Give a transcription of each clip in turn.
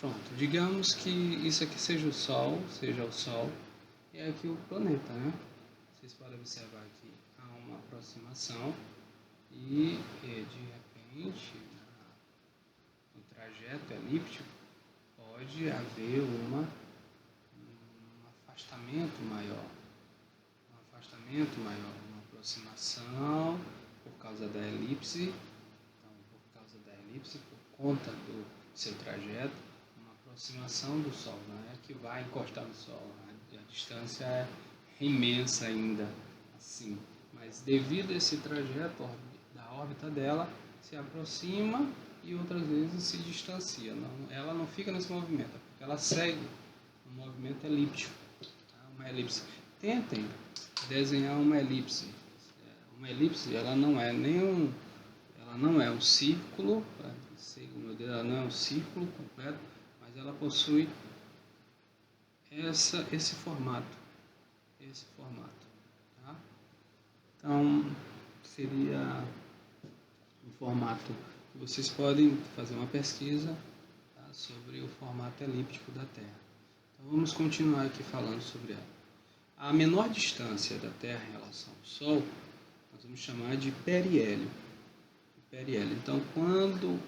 Pronto, digamos que isso aqui seja o Sol, e aqui o planeta, né? Vocês podem observar aqui há uma aproximação e de repente no trajeto elíptico pode haver um afastamento maior, uma aproximação por causa da elipse, por conta do seu trajeto, uma aproximação do Sol, não é que vai encostar no Sol, a distância é imensa ainda, assim, mas devido a esse trajeto da órbita dela, se aproxima e outras vezes se distancia, ela não fica nesse movimento, porque ela segue um movimento elíptico, tá? Uma elipse. Tentem desenhar uma elipse. Uma elipse, ela não é um círculo, ela não é um círculo completo, mas ela possui esse formato, tá? Então seria um formato que vocês podem fazer uma pesquisa, tá, sobre o formato elíptico da Terra. Então vamos continuar aqui falando sobre ela. A menor distância da Terra em relação ao Sol nós vamos chamar de periélio. Então, quando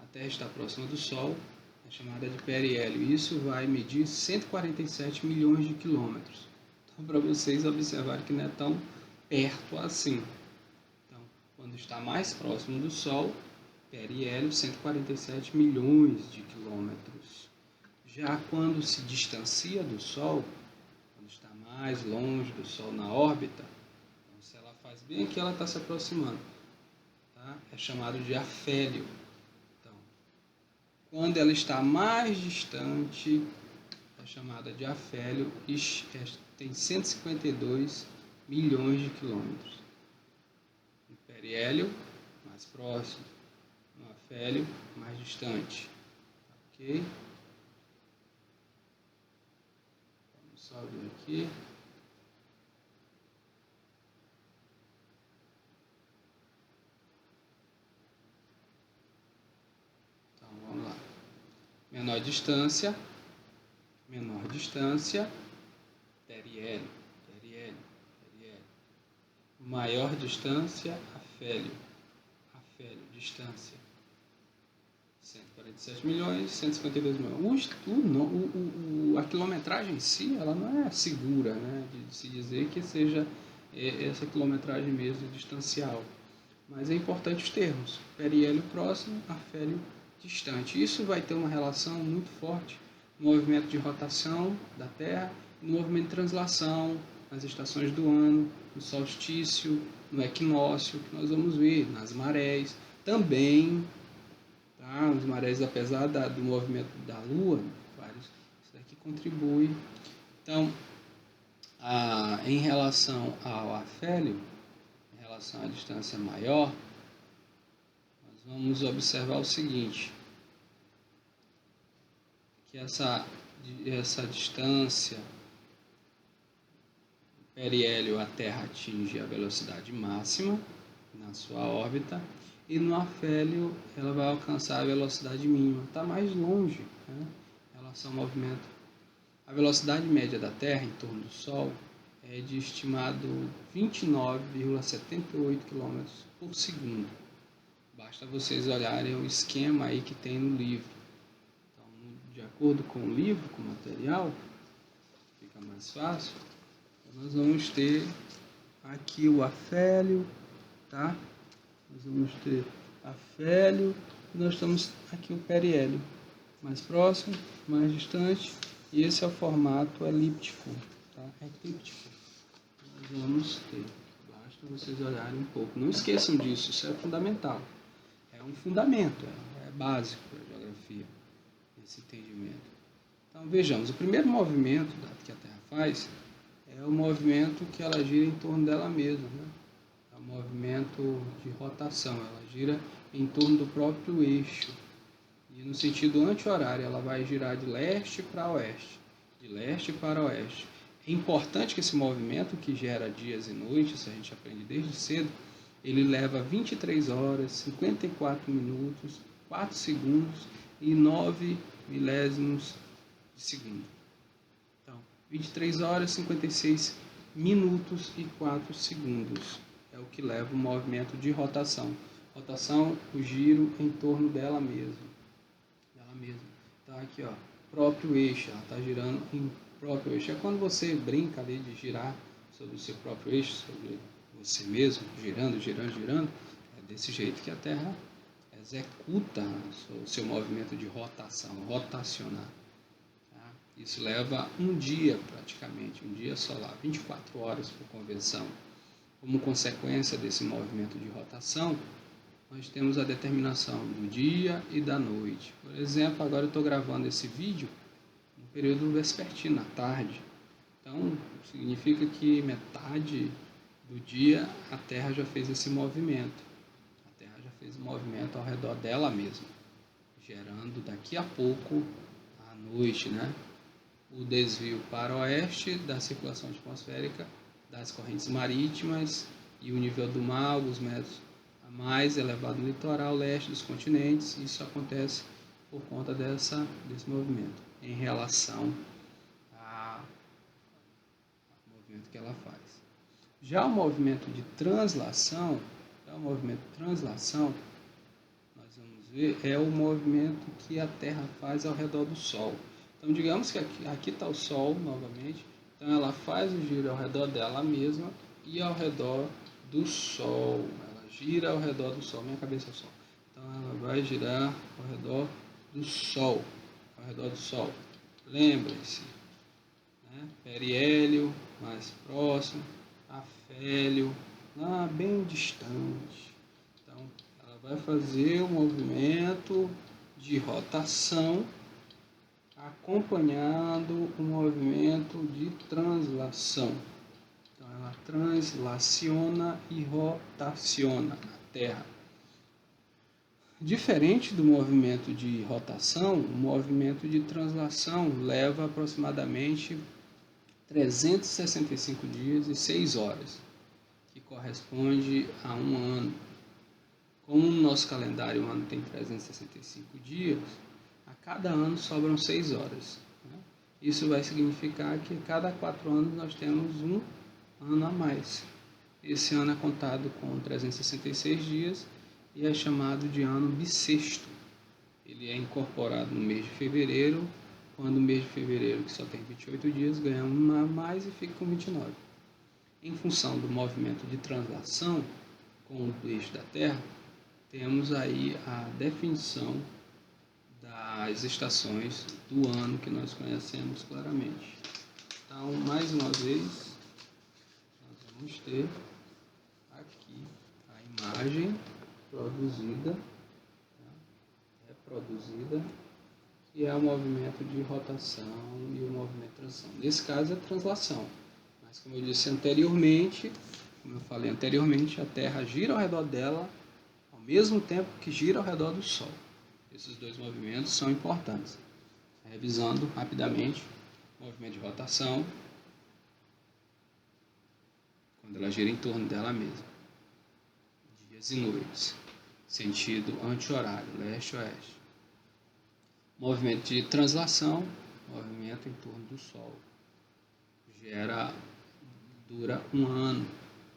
a Terra está próxima do Sol, é chamada de periélio. Isso vai medir 147 milhões de quilômetros. Então, para vocês observarem que não é tão perto assim. Então, quando está mais próximo do Sol, periélio, 147 milhões de quilômetros. Já quando se distancia do Sol, quando está mais longe do Sol na órbita, então, se ela faz bem aqui, ela está se aproximando. É chamado de afélio. Então, quando ela está mais distante, é chamada de afélio e tem 152 milhões de quilômetros. No periélio, mais próximo. No afélio, mais distante. Ok? Vamos só ver aqui. Menor distância, periélio. Maior distância, afélio, distância. 147 milhões, 152 milhões. A quilometragem em si, ela não é segura, né, de se dizer que seja essa quilometragem mesmo distancial. Mas é importante os termos. Periélio próximo, afélio distante. Isso vai ter uma relação muito forte no movimento de rotação da Terra, no movimento de translação, nas estações do ano, no solstício, no equinócio, que nós vamos ver, nas marés, também, tá? As marés, apesar do movimento da Lua, isso daqui contribui. Então, em relação ao afélio, em relação à distância maior, vamos observar o seguinte, que essa distância, o periélio, a Terra atinge a velocidade máxima na sua órbita, e no afélio ela vai alcançar a velocidade mínima, está mais longe, né, em relação ao movimento. A velocidade média da Terra em torno do Sol é de estimado 29,78 km por segundo. Basta vocês olharem o esquema aí que tem no livro. Então, de acordo com o livro, com o material, fica mais fácil. Então, nós vamos ter aqui o afélio, tá? Nós vamos ter afélio e nós temos aqui o periélio. Mais próximo, mais distante. E esse é o formato elíptico, tá? Eclíptico. Nós vamos ter. Basta vocês olharem um pouco. Não esqueçam disso, isso é fundamental. É um fundamento, é básico para a geografia, esse entendimento. Então vejamos, o primeiro movimento que a Terra faz é o movimento que ela gira em torno dela mesma, né? É um movimento de rotação, ela gira em torno do próprio eixo. E no sentido anti-horário, ela vai girar de leste para oeste, de leste para oeste. É importante que esse movimento, que gera dias e noites, a gente aprende desde cedo, ele leva 23 horas, 54 minutos, 4 segundos 9 milésimos de segundo. Então, 23 horas, 56 minutos e 4 segundos. É o que leva o movimento de rotação. Rotação, o giro em torno dela mesma. Então, aqui, ó, próprio eixo. Ela está girando em próprio eixo. É quando você brinca ali de girar sobre o seu próprio eixo, sobre você mesmo, girando. É desse jeito que a Terra executa o seu movimento de rotação, rotacionar. Tá? Isso leva um dia praticamente, um dia solar, 24 horas por convenção. Como consequência desse movimento de rotação, nós temos a determinação do dia e da noite. Por exemplo, agora eu estou gravando esse vídeo no período vespertino, à tarde. Então, significa que metade do dia a Terra já fez esse movimento. Fez um movimento ao redor dela mesma, gerando daqui a pouco à noite, né, o desvio para o oeste da circulação atmosférica das correntes marítimas e o nível do mar, alguns metros a mais elevado no litoral leste dos continentes. Isso acontece por conta desse movimento em relação ao movimento que ela faz. Já o movimento de translação, nós vamos ver, é o movimento que a Terra faz ao redor do Sol. Então, digamos que aqui está o Sol novamente. Então, ela faz o giro ao redor dela mesma e ao redor do Sol. Ela gira ao redor do Sol. Minha cabeça é o Sol. Então, ela vai girar ao redor do Sol. Lembrem-se, né? Periélio, mais próximo. Afélio, lá bem distante. Então, ela vai fazer o movimento de rotação acompanhando o movimento de translação. Então, ela translaciona e rotaciona a Terra. Diferente do movimento de rotação, o movimento de translação leva aproximadamente 365 dias e 6 horas, que corresponde a um ano. Como no nosso calendário o ano tem 365 dias, a cada ano sobram 6 horas. Né? Isso vai significar que a cada 4 anos nós temos um ano a mais. Esse ano é contado com 366 dias e é chamado de ano bissexto. Ele é incorporado no mês de fevereiro, quando o mês de fevereiro, que só tem 28 dias, ganha uma a mais e fica com 29. Em função do movimento de translação com o eixo da Terra, temos aí a definição das estações do ano que nós conhecemos claramente. Então, mais uma vez, nós vamos ter aqui a imagem produzida, reproduzida, que é o movimento de rotação e o movimento de translação. Nesse caso é translação, mas como eu disse anteriormente, a Terra gira ao redor dela ao mesmo tempo que gira ao redor do Sol. Esses dois movimentos são importantes. Revisando rapidamente, o movimento de rotação, quando ela gira em torno dela mesma, dias e noites, sentido anti-horário, leste-oeste. Movimento de translação, movimento em torno do Sol. Dura um ano,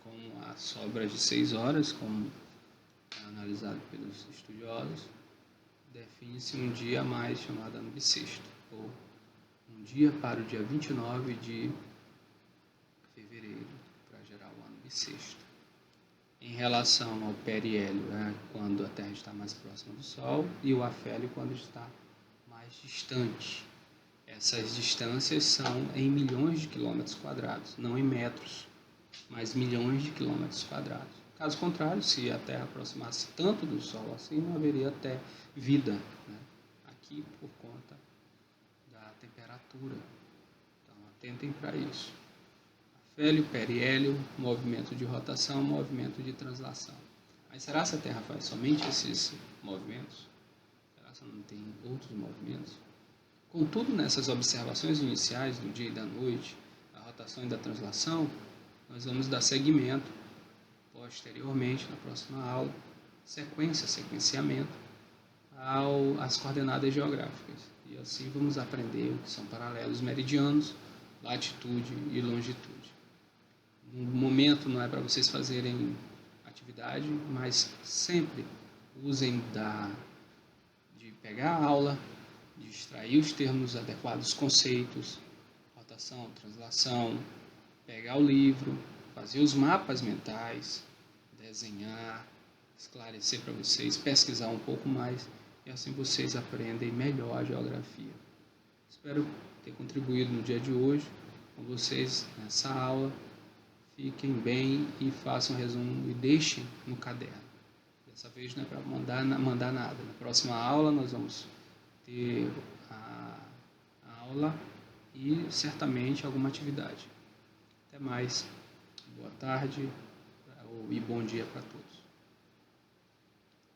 com as sobras de 6 horas, como é analisado pelos estudiosos. Define-se um dia a mais, chamado ano bissexto, ou um dia para o dia 29 de fevereiro, para gerar o ano bissexto. Em relação ao periélio, quando a Terra está mais próxima do Sol, e o afélio, quando está mais distante. Essas distâncias são em milhões de quilômetros quadrados, não em metros, mas milhões de quilômetros quadrados. Caso contrário, se a Terra aproximasse tanto do Sol assim, não haveria até vida, né? Aqui por conta da temperatura. Então, atentem para isso. Afélio, periélio, movimento de rotação, movimento de translação. Mas será que a Terra faz somente esses movimentos? Será que não tem outros movimentos? Contudo, nessas observações iniciais do dia e da noite, da rotação e da translação, nós vamos dar seguimento posteriormente, na próxima aula, sequenciamento, às coordenadas geográficas. E assim vamos aprender o que são paralelos meridianos, latitude e longitude. No momento não é para vocês fazerem atividade, mas sempre usem de pegar a aula, de extrair os termos adequados, conceitos, rotação, translação, pegar o livro, fazer os mapas mentais, desenhar, esclarecer para vocês, pesquisar um pouco mais, e assim vocês aprendem melhor a geografia. Espero ter contribuído no dia de hoje com vocês nessa aula. Fiquem bem e façam um resumo e deixem no caderno. Dessa vez não é para mandar nada. Na próxima aula nós vamos ter a aula e certamente alguma atividade. Até mais. Boa tarde e bom dia para todos.